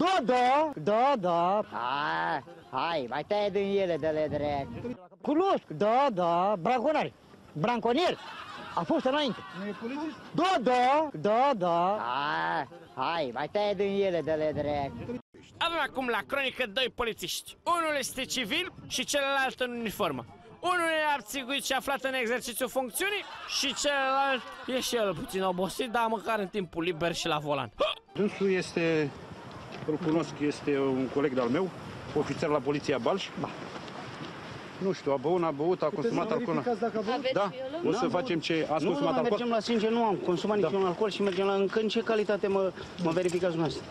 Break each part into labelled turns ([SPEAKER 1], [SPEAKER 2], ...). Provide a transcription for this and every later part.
[SPEAKER 1] Da, da, da, da. Hai, mai taie din ele de le drept. Cunosc, da, braconari, branconier. A fost înainte.
[SPEAKER 2] Nu e polițist?
[SPEAKER 1] Da. Hai, mai taie din ele de le drept.
[SPEAKER 3] Avem acum la cronică doi polițiști. Unul este civil și celălalt în uniformă. Unul e abțiguit și aflat în exercițiu funcțiunii și celălalt e și el puțin obosit, dar măcar în timpul liber și la volan.
[SPEAKER 2] Dânsul este, îl cunosc, este un coleg de-al meu, ofițer la Poliția Balș. Nu știu, a băut, a consumat alcool. Da, o să facem ce... Ați consumat alcool?
[SPEAKER 4] Mergem la sânge, nu am consumat niciun alcool și mergem la... În ce calitate mă verificați dumneavoastră?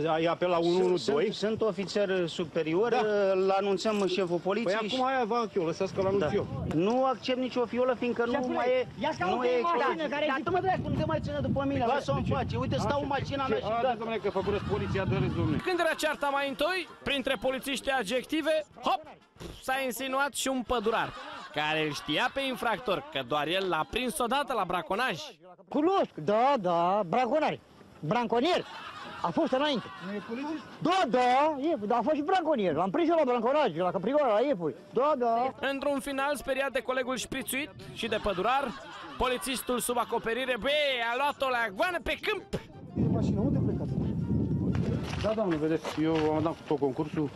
[SPEAKER 2] Ai apel la 112?
[SPEAKER 4] Sunt ofițer superior, îl anunțăm șeful poliției.
[SPEAKER 2] Păi acum aia vă anunț eu, lăsați că l-anunț eu.
[SPEAKER 4] Nu accept nicio fiolă, fiindcă nu mai e... Nu e explozit. Dar mă dracu, nu te mai ține după mine, lasă-o în pace. Uite, stau în mașina mea și gata.
[SPEAKER 2] Dom'le, că făcurăți poliția, dă-râți, dom'le.
[SPEAKER 3] Când era cearta mai întâi, printre polițiști adjective, hop, s-a insinuat și un pădurar, care îl știa pe infractor, că doar el l-a prins odată la braconaj.
[SPEAKER 1] Cunosc, da, braconari, branconier. A fost înainte.
[SPEAKER 2] Nu e polițist?
[SPEAKER 1] Da, a fost și branconier. L-am prins eu la branconaj, la caprigoara, la iepuri. Da.
[SPEAKER 3] Într-un final, speriat de colegul șprițuit și de pădurar, polițistul sub acoperire, a luat-o la goană pe câmp.
[SPEAKER 2] E mașina, unde plecați? Da, doamne, vedeți, eu am dat tot concursul.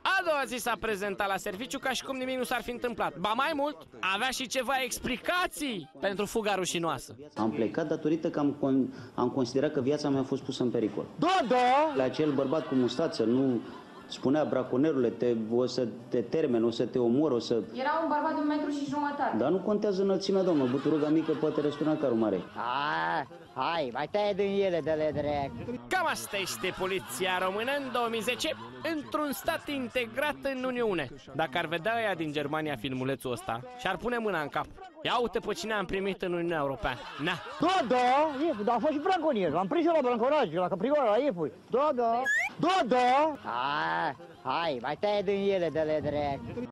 [SPEAKER 3] A doua zi s-a prezentat la serviciu ca și cum nimic nu s-ar fi întâmplat. Ba mai mult, avea și ceva explicații pentru fuga rușinoasă.
[SPEAKER 4] Am plecat datorită că am considerat că viața mea a fost pusă în pericol.
[SPEAKER 1] Da.
[SPEAKER 4] La acel bărbat cu mustață, nu spunea braconerule, o să te termen, o să te omor, o să...
[SPEAKER 5] Era un bărbat de 1,5 m.
[SPEAKER 4] Dar nu contează înălțimea, doamnă, buturuga mică poate răsturna carul mare.
[SPEAKER 1] Hai, mai taie din ele de le drept.
[SPEAKER 3] Cam asta este poliția română în 2010, într-un stat integrat în Uniune. Dacă ar vedea ăia din Germania filmulețul ăsta și-ar pune mâna în cap. Ia uite pe cine am primit în Uniunea Europeană. Na.
[SPEAKER 1] Da, a fost și branconier. L-am prins eu la branconaj, la caprigoara, la iepuri. Da. Hai, mai taie din ele de le drept.